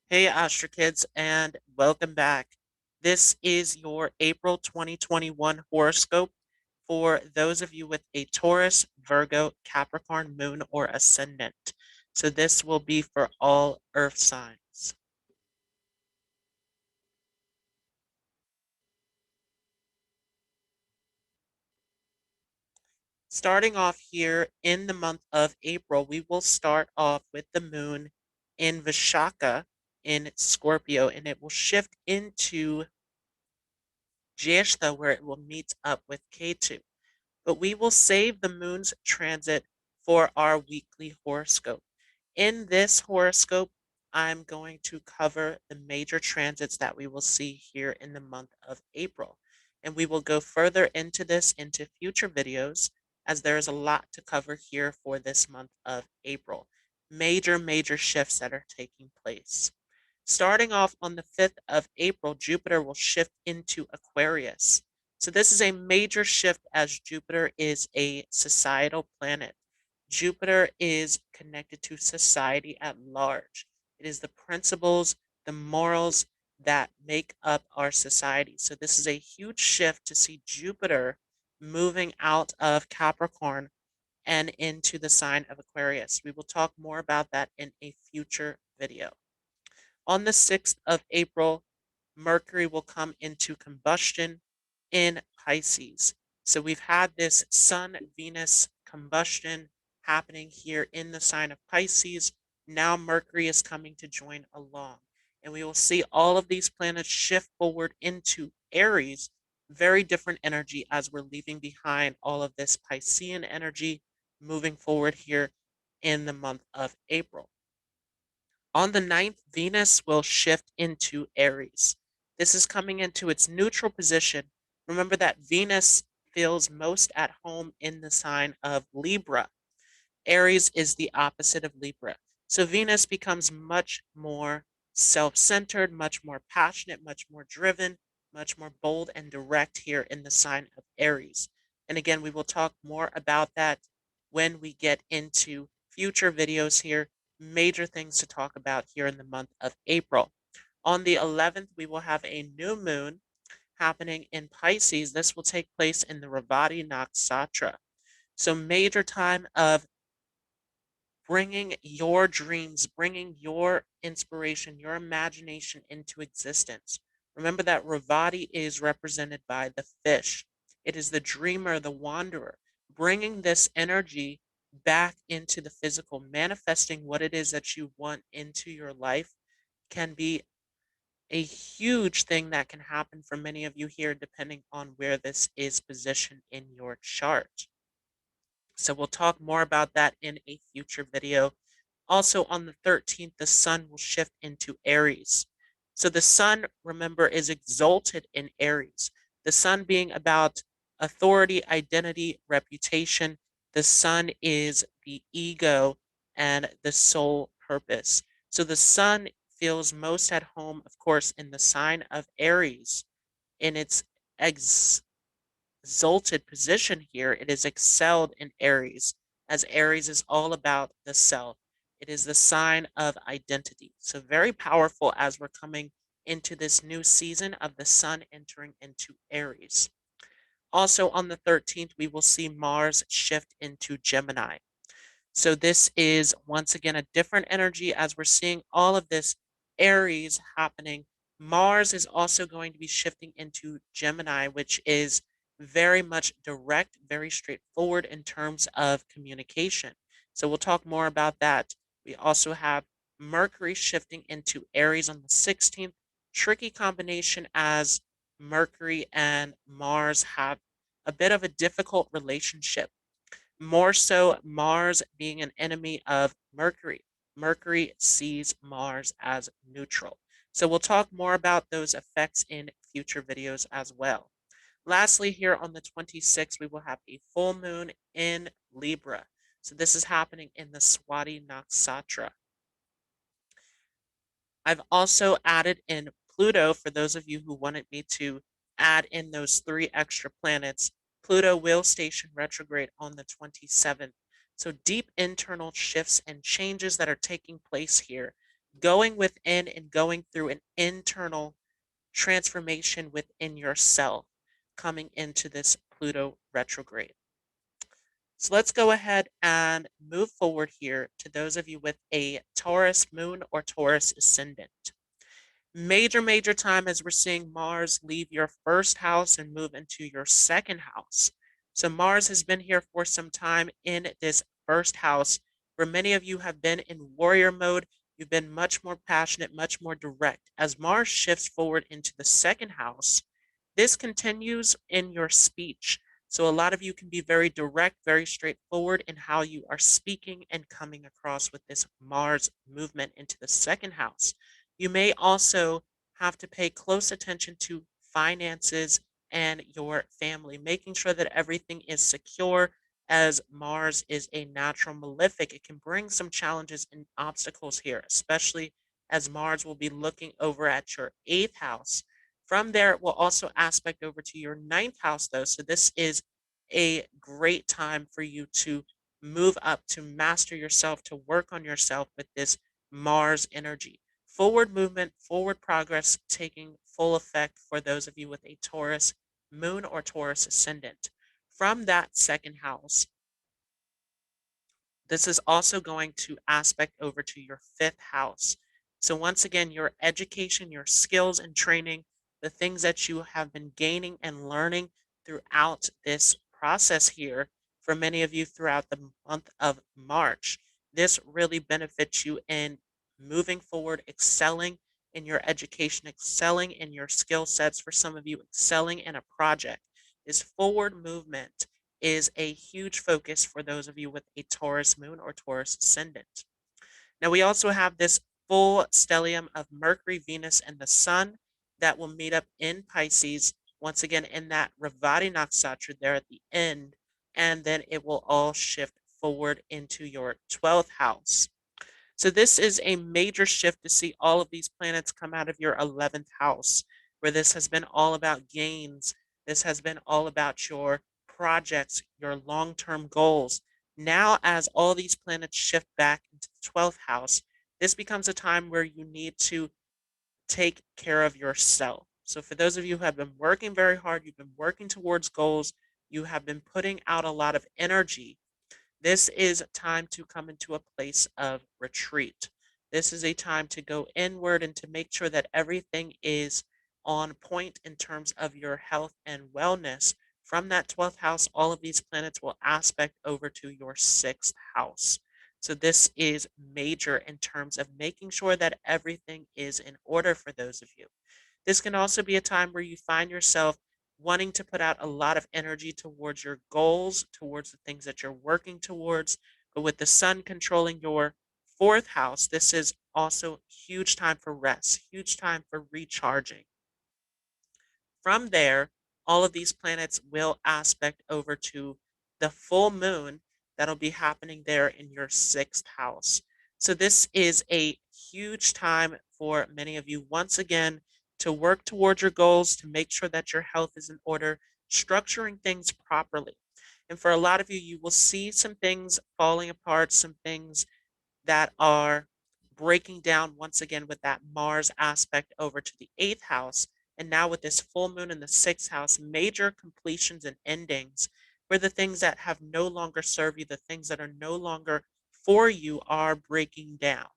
Hey, Astro Kids, and welcome back. This is your April 2021 horoscope for those of you with a Taurus, Virgo, Capricorn, Moon, or Ascendant. So this will be for all Earth signs. Starting off here in the month of April, we will start off with the Moon in Vishaka in Scorpio, and it will shift into Jyeshtha, where it will meet up with Ketu. But we will save the moon's transit for our weekly horoscope. In this horoscope, I'm going to cover the major transits that we will see here in the month of April. And we will go further into this into future videos as there is a lot to cover here for this month of April. Major shifts that are taking place. Starting off on the 5th of April, Jupiter will shift into Aquarius. So, this is a major shift as Jupiter is a societal planet. Jupiter is connected to society at large. It is the principles, the morals that make up our society. So, this is a huge shift to see Jupiter moving out of Capricorn and into the sign of Aquarius. We will talk more about that in a future video. On the 6th of April, Mercury will come into combustion in Pisces. So we've had this Sun Venus combustion happening here in the sign of Pisces. Now Mercury is coming to join along. And we will see all of these planets shift forward into Aries, very different energy as we're leaving behind all of this Piscean energy moving forward here in the month of April. On the 9th, Venus will shift into Aries. This is coming into its neutral position. Remember that Venus feels most at home in the sign of Libra. Aries is the opposite of Libra. So Venus becomes much more self centered, much more passionate, much more driven, much more bold and direct here in the sign of Aries. And again, we will talk more about that when we get into future videos here. Major things to talk about here in the month of April. On the 11th, we will have a new moon happening in Pisces. This will take place in the Revati Nakshatra. So, major time of bringing your dreams, bringing your inspiration, your imagination into existence. Remember that Ravati is represented by the fish. It is the dreamer, the wanderer, bringing this energy back into the physical, manifesting what it is that you want into your life can be a huge thing that can happen for many of you here, depending on where this is positioned in your chart. So we'll talk more about that in a future video. Also on the 13th, the sun will shift into Aries. So the sun, remember, is exalted in Aries. The sun being about authority, identity, reputation. The sun is the ego and the soul purpose. So the sun feels most at home, of course, in the sign of Aries in its exalted position here. It is excelled in Aries, as Aries is all about the self. It is the sign of identity. So, very powerful as we're coming into this new season of the sun entering into Aries. Also, on the 13th, we will see Mars shift into Gemini. So, this is once again a different energy as we're seeing all of this Aries happening. Mars is also going to be shifting into Gemini, which is very much direct, very straightforward in terms of communication. So, we'll talk more about that. We also have Mercury shifting into Aries on the 16th. Tricky combination as Mercury and Mars have a bit of a difficult relationship, more so Mars being an enemy of Mercury. Mercury sees Mars as neutral. So we'll talk more about those effects in future videos as well. Lastly, here on the 26th, we will have a full moon in Libra. So this is happening in the Swati Nakshatra. I've also added in Pluto for those of you who wanted me to add in those three extra planets. Pluto will station retrograde on the 27th. So, deep internal shifts and changes that are taking place here. going within and going through an internal transformation within yourself coming into this Pluto retrograde. So let's go ahead and move forward here to those of you with a Taurus moon or Taurus ascendant. Major time as we're seeing Mars leave your first house and move into your second house. So Mars has been here for some time in this first house, where many of you have been in warrior mode. You've been much more passionate, much more direct. As Mars shifts forward into the second house, this continues in your speech. So a lot of you can be very direct, very straightforward in how you are speaking and coming across with this Mars movement into the second house. You may also have to pay close attention to finances and your family, making sure that everything is secure. As Mars is a natural malefic, it can bring some challenges and obstacles here, especially as Mars will be looking over at your eighth house. From there, it will also aspect over to your ninth house, though. So, this is a great time for you to move up, to master yourself, to work on yourself with this Mars energy. Forward movement, forward progress taking full effect for those of you with a Taurus moon or Taurus ascendant. From that second house, this is also going to aspect over to your fifth house. So, once again, your education, your skills and training, the things that you have been gaining and learning throughout this process here, for many of you throughout the month of March, this really benefits you in moving forward, excelling in your education, excelling in your skill sets, for some of you, excelling in a project. This forward movement is a huge focus for those of you with a Taurus moon or Taurus ascendant. Now, we also have this full stellium of Mercury, Venus, and the Sun that will meet up in Pisces, once again in that Revati Nakshatra there at the end, and then it will all shift forward into your 12th house. So this is a major shift to see all of these planets come out of your 11th house, where this has been all about gains. This has been all about your projects, your long-term goals. Now, as all these planets shift back into the 12th house, this becomes a time where you need to take care of yourself. So for those of you who have been working very hard, you've been working towards goals, you have been putting out a lot of energy, this is time to come into a place of retreat. This is a time to go inward and to make sure that everything is on point in terms of your health and wellness. From that 12th house, all of these planets will aspect over to your 6th house. So, this is major in terms of making sure that everything is in order for those of you. This can also be a time where you find yourself wanting to put out a lot of energy towards your goals, towards the things that you're working towards. But with the sun controlling your fourth house, this is also huge time for rest, huge time for recharging. From there, all of these planets will aspect over to the full moon that'll be happening there in your sixth house. So, this is a huge time for many of you, once again, to work towards your goals, to make sure that your health is in order, structuring things properly. And for a lot of you, you will see some things falling apart, some things that are breaking down once again with that Mars aspect over to the eighth house. And now with this full moon in the sixth house, major completions and endings where the things that have no longer serve you, the things that are no longer for you are breaking down.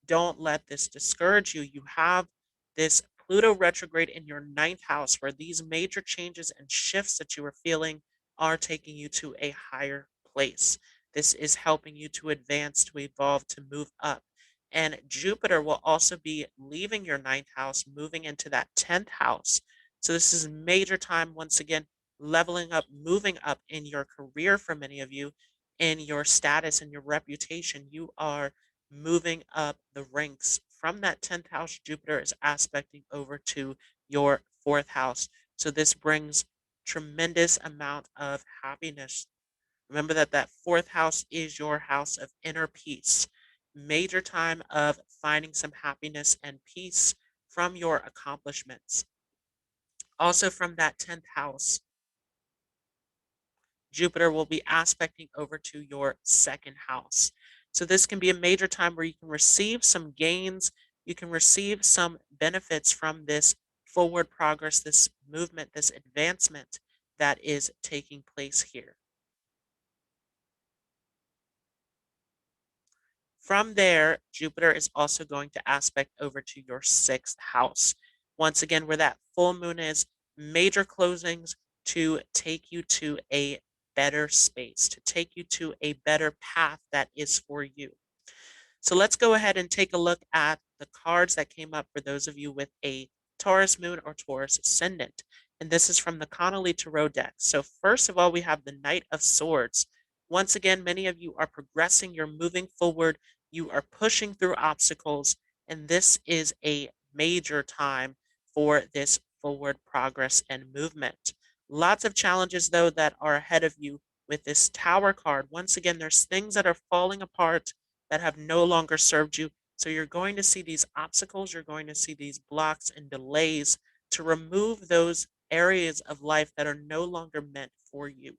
Don't let this discourage you. You have this Pluto retrograde in your ninth house where these major changes and shifts that you are feeling are taking you to a higher place. This is helping you to advance, to evolve, to move up. And Jupiter will also be leaving your ninth house, moving into that 10th house. So, this is major time, once again, leveling up, moving up in your career for many of you, in your status and your reputation. You are moving up the ranks. From that 10th house, Jupiter is aspecting over to your fourth house. So this brings tremendous amount of happiness. Remember that that fourth house is your house of inner peace. Major time of finding some happiness and peace from your accomplishments. Also from that 10th house, Jupiter will be aspecting over to your second house. So this can be a major time where you can receive some gains, you can receive some benefits from this forward progress, this movement, this advancement that is taking place here. From there, Jupiter is also going to aspect over to your sixth house. Once again, where that full moon is, major closings to take you to a better space, to take you to a better path that is for you. So let's go ahead and take a look at the cards that came up for those of you with a Taurus moon or Taurus ascendant. And this is from the Connolly Tarot deck. So first of all, we have the Knight of Swords. Once again, many of you are progressing, you're moving forward, you are pushing through obstacles, and this is a major time for this forward progress and movement. Lots of challenges, though, that are ahead of you with this Tower card. Once again, there's things that are falling apart that have no longer served you. So you're going to see these obstacles, you're going to see these blocks and delays to remove those areas of life that are no longer meant for you.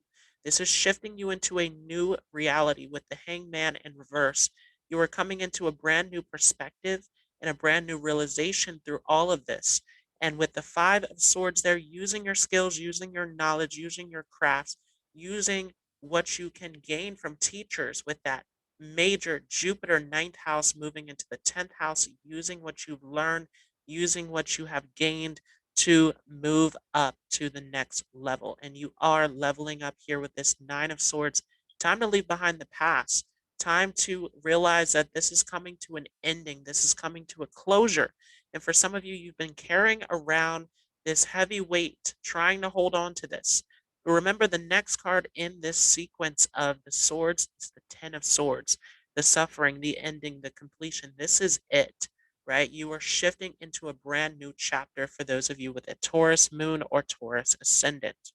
This is shifting you into a new reality with the hangman in reverse. You are coming into a brand new perspective and a brand new realization through all of this. And with the Five of Swords, they're using your skills, using your knowledge, using your crafts, using what you can gain from teachers with that major Jupiter ninth house moving into the 10th house, using what you've learned, using what you have gained to move up to the next level. And you are leveling up here with this Nine of Swords. Time to leave behind the past. Time to realize that this is coming to an ending. This is coming to a closure. And for some of you, you've been carrying around this heavy weight, trying to hold on to this. But remember, the next card in this sequence of the swords is the Ten of Swords, the suffering, the ending, the completion. This is it, right? You are shifting into a brand new chapter for those of you with a Taurus moon or Taurus ascendant.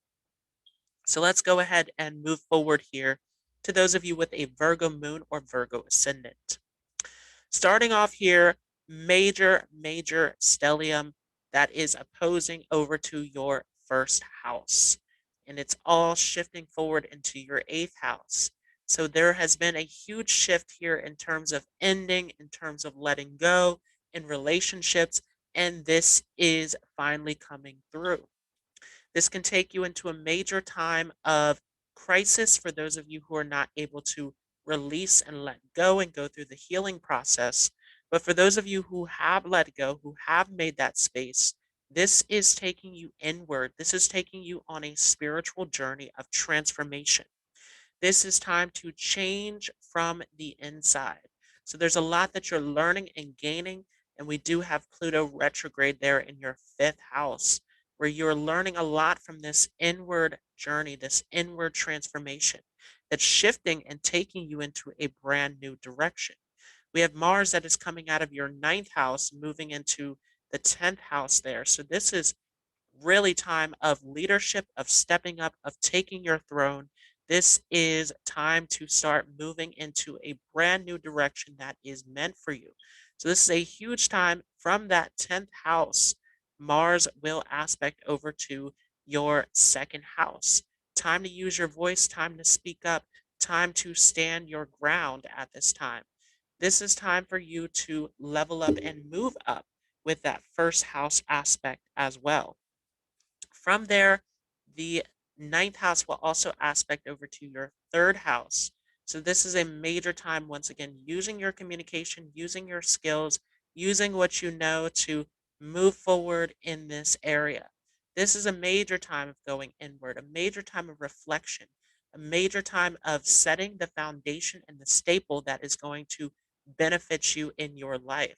So let's go ahead and move forward here to those of you with a Virgo moon or Virgo ascendant. Starting off here, major stellium that is opposing over to your first house. And it's all shifting forward into your eighth house. So there has been a huge shift here in terms of ending, in terms of letting go in relationships. And this is finally coming through. This can take you into a major time of crisis for those of you who are not able to release and let go and go through the healing process. But for those of you who have let go, who have made that space, this is taking you inward. This is taking you on a spiritual journey of transformation. This is time to change from the inside. So there's a lot that you're learning and gaining, and we do have Pluto retrograde there in your fifth house, where you're learning a lot from this inward journey, this inward transformation that's shifting and taking you into a brand new direction. We have Mars that is coming out of your ninth house, moving into the 10th house there. So this is really time of leadership, of stepping up, of taking your throne. This is time to start moving into a brand new direction that is meant for you. So, this is a huge time from that 10th house. Mars will aspect over to your second house. Time to use your voice, time to speak up, time to stand your ground at this time. This is time for you to level up and move up with that first house aspect as well. From there, the ninth house will also aspect over to your third house. So this is a major time, once again, using your communication, using your skills, using what you know to move forward in this area. This is a major time of going inward, a major time of reflection, a major time of setting the foundation and the staple that is going to benefit you in your life.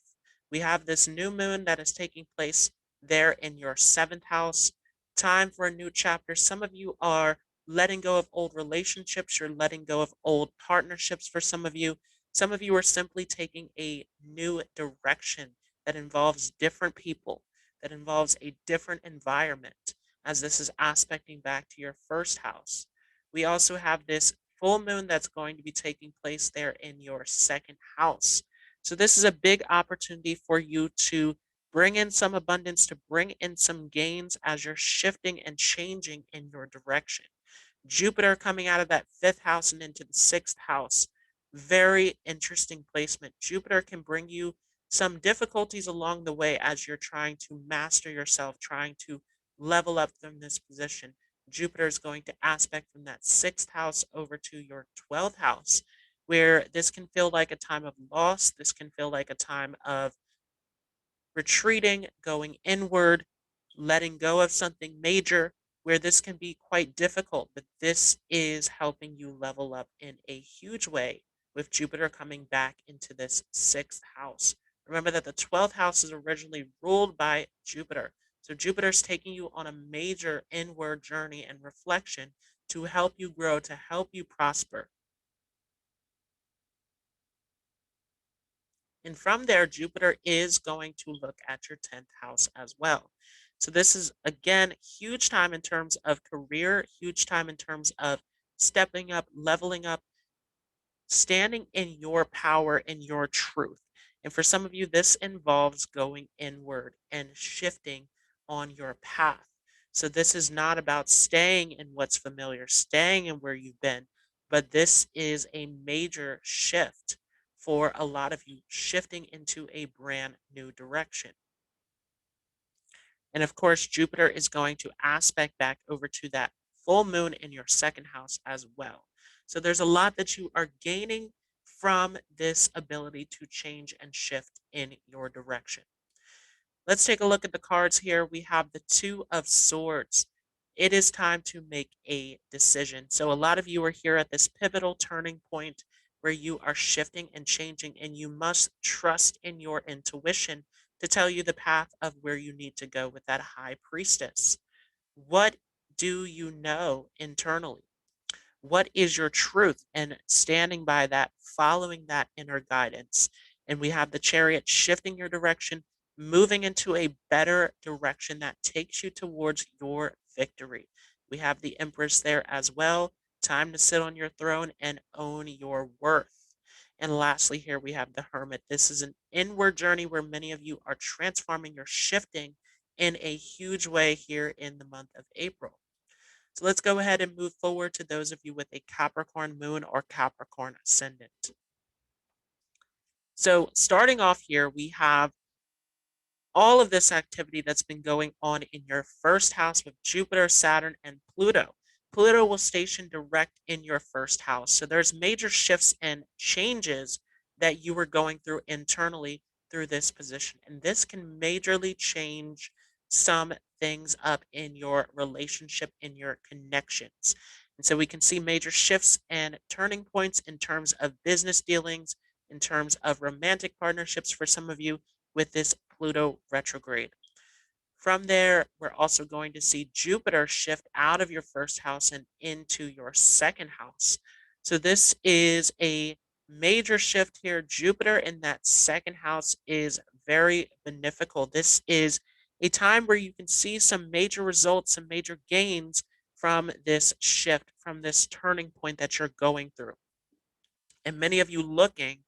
We have this new moon that is taking place there in your seventh house. Time for a new chapter. Some of you are letting go of old relationships. You're letting go of old partnerships for some of you. Some of you are simply taking a new direction that involves different people, that involves a different environment, as this is aspecting back to your first house. We also have this full moon that's going to be taking place there in your second house. So, this is a big opportunity for you to bring in some abundance, to bring in some gains as you're shifting and changing in your direction. Jupiter coming out of that fifth house and into the sixth house. Very interesting placement. Jupiter can bring you some difficulties along the way as you're trying to master yourself, trying to level up from this position. Jupiter is going to aspect from that sixth house over to your 12th house, where this can feel like a time of loss. This can feel like a time of retreating, going inward, letting go of something major, where this can be quite difficult, but this is helping you level up in a huge way with Jupiter coming back into this sixth house. Remember that the 12th house is originally ruled by Jupiter. So Jupiter's taking you on a major inward journey and reflection to help you grow, to help you prosper. And from there, Jupiter is going to look at your 10th house as well. So this is, again, huge time in terms of career, huge time in terms of stepping up, leveling up, standing in your power and your truth. And for some of you, this involves going inward and shifting on your path. So this is not about staying in what's familiar, staying in where you've been, but this is a major shift for a lot of you, shifting into a brand new direction. And of course, Jupiter is going to aspect back over to that full moon in your second house as well. So there's a lot that you are gaining from this ability to change and shift in your direction. Let's take a look at the cards here. We have the Two of Swords. It is time to make a decision. So a lot of you are here at this pivotal turning point where you are shifting and changing, and you must trust in your intuition to tell you the path of where you need to go with that high priestess. What do you know internally? What is your truth? And standing by that, following that inner guidance. And we have the Chariot shifting your direction, moving into a better direction that takes you towards your victory. We have the Empress there as well. Time to sit on your throne and own your worth. And lastly, here we have the Hermit. This is an inward journey where many of you are transforming, you're shifting in a huge way here in the month of April. So let's go ahead and move forward to those of you with a Capricorn moon or Capricorn ascendant. So starting off here, we have all of this activity that's been going on in your first house with Jupiter, Saturn, and Pluto. Pluto will station direct in your first house. So there's major shifts and changes that you are going through internally through this position. And this can majorly change some things up in your relationship, in your connections. And so we can see major shifts and turning points in terms of business dealings, in terms of romantic partnerships for some of you, with this Pluto retrograde. From there, we're also going to see Jupiter shift out of your first house and into your second house. So this is a major shift here. Jupiter in that second house is very beneficial. This is a time where you can see some major results, some major gains from this shift, from this turning point that you're going through. And many of you looking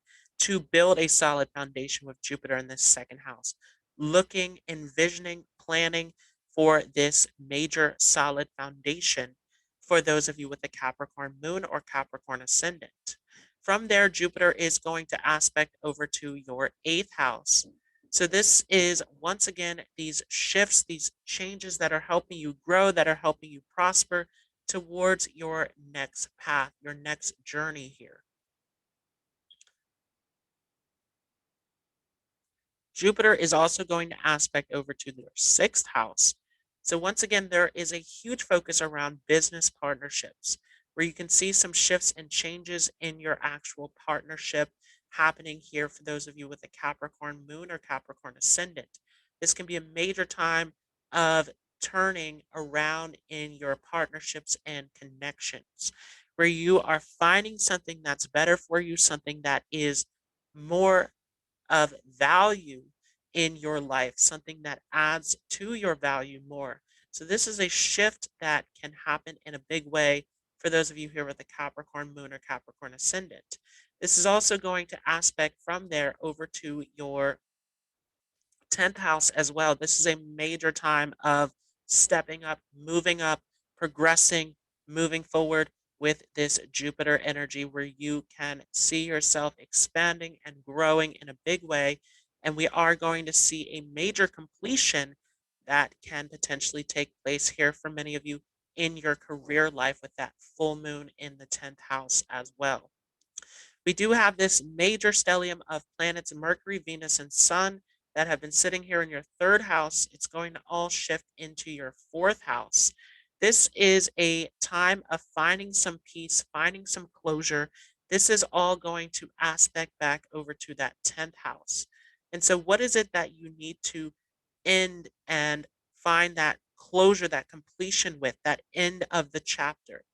to build a solid foundation with Jupiter in this second house, looking, envisioning, planning for this major solid foundation for those of you with a Capricorn moon or Capricorn ascendant. From there, Jupiter is going to aspect over to your eighth house. So this is, once again, these shifts, these changes that are helping you grow, that are helping you prosper towards your next path, your next journey here. Jupiter is also going to aspect over to their sixth house. So once again, there is a huge focus around business partnerships where you can see some shifts and changes in your actual partnership happening here for those of you with a Capricorn moon or Capricorn ascendant. This can be a major time of turning around in your partnerships and connections where you are finding something that's better for you, something that is more of value in your life, something that adds to your value more. So this is a shift that can happen in a big way for those of you here with a Capricorn moon or Capricorn ascendant. This is also going to aspect from there over to your 10th house as well. This is a major time of stepping up, progressing, moving forward with this Jupiter energy where you can see yourself expanding and growing in a big way. And we are going to see a major completion that can potentially take place here for many of you in your career life with that full moon in the 10th house as well. We do have this major stellium of planets Mercury, Venus, and Sun that have been sitting here in your third house. It's going to all shift into your fourth house. This is a time of finding some peace, finding some closure. This is all going to aspect back over to that 10th house. And so, what is it that you need to end and find that closure, that completion with, that end of the chapter?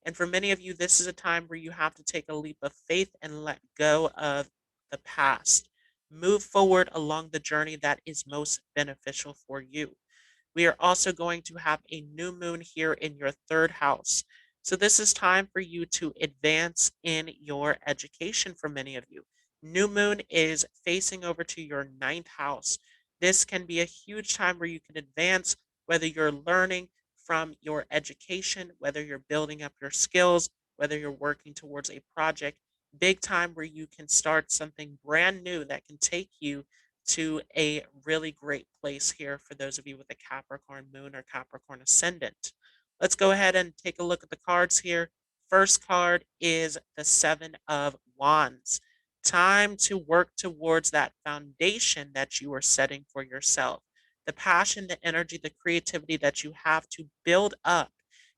And for many of you, this is a time where you have to take a leap of faith and let go of the past. Move forward along the journey that is most beneficial for you. We are also going to have a new moon here in your third house. So, this is time for you to advance in your education for many of you. New moon is facing over to your ninth house. This can be a huge time where you can advance, whether you're learning from your education, whether you're building up your skills, whether you're working towards a project. Big time where you can start something brand new that can take you to a really great place here for those of you with a Capricorn moon or Capricorn ascendant. Let's go ahead and take a look at the cards here. First card is the Seven of Wands. Time to work towards that foundation that you are setting for yourself. The passion, the energy, the creativity that you have to build up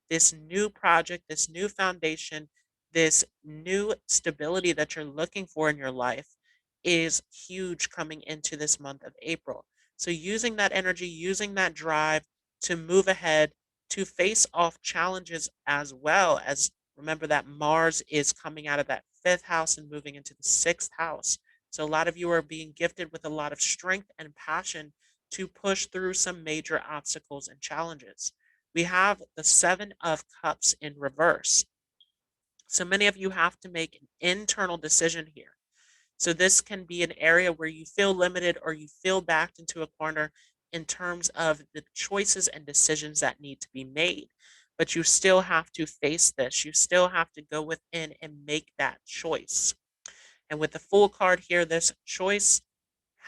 this new project, this new foundation, this new stability that you're looking for in your life is huge coming into this month of April. So, using that energy, using that drive to move ahead, to face off challenges as well as remember that Mars is coming out of that fifth house and moving into the sixth house. So, a lot of you are being gifted with a lot of strength and passion to push through some major obstacles and challenges. We have the Seven of Cups in reverse. So, many of you have to make an internal decision here. So this can be an area where you feel limited or you feel backed into a corner in terms of the choices and decisions that need to be made. But you still have to face this. You still have to go within and make that choice. And with the Fool card here, this choice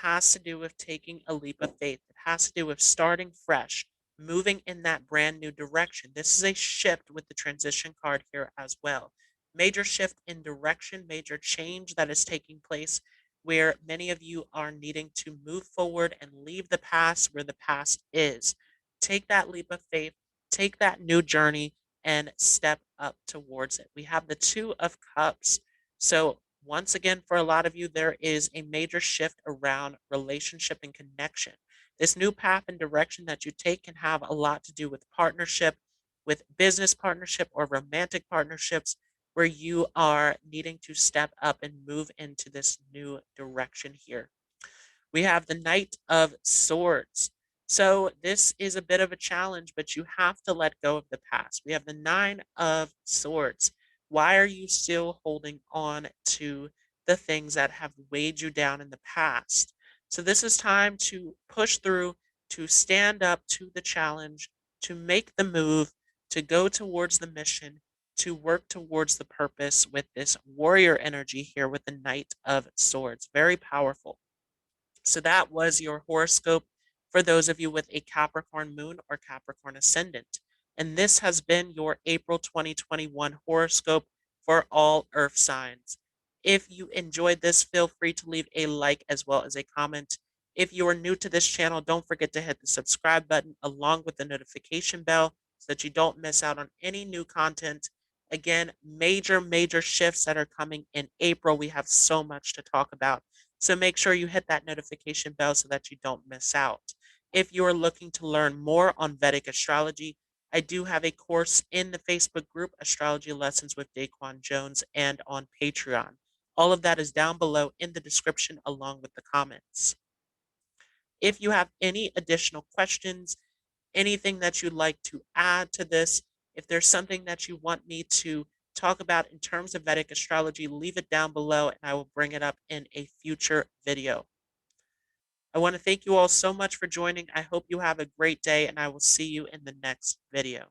has to do with taking a leap of faith. It has to do with starting fresh, moving in that brand new direction. This is a shift with the transition card here as well. Major shift in direction, major change that is taking place where many of you are needing to move forward and leave the past where the past is. Take that leap of faith, take that new journey, and step up towards it. We have the Two of Cups. So, once again, for a lot of you, there is a major shift around relationship and connection. This new path and direction that you take can have a lot to do with partnership, with business partnership or romantic partnerships, where you are needing to step up and move into this new direction here. We have the Knight of Swords. So this is a bit of a challenge, but you have to let go of the past. We have the Nine of Swords. Why are you still holding on to the things that have weighed you down in the past? So this is time to push through, to stand up to the challenge, to make the move, to go towards the mission, to work towards the purpose with this warrior energy here with the Knight of Swords. Very powerful. So that was your horoscope for those of you with a Capricorn moon or Capricorn ascendant. And this has been your April 2021 horoscope for all earth signs. If you enjoyed this, feel free to leave a like as well as a comment. If you are new to this channel, don't forget to hit the subscribe button along with the notification bell so that you don't miss out on any new content. Again, major shifts that are coming in April. We have so much to talk about. So make sure you hit that notification bell so that you don't miss out. If you are looking to learn more on Vedic astrology, I do have a course in the Facebook group, Astrology Lessons with Daquan Jones, and on Patreon. All of that is down below in the description along with the comments. If you have any additional questions, anything that you'd like to add to this, if there's something that you want me to talk about in terms of Vedic astrology, leave it down below and I will bring it up in a future video. I want to thank you all so much for joining. I hope you have a great day and I will see you in the next video.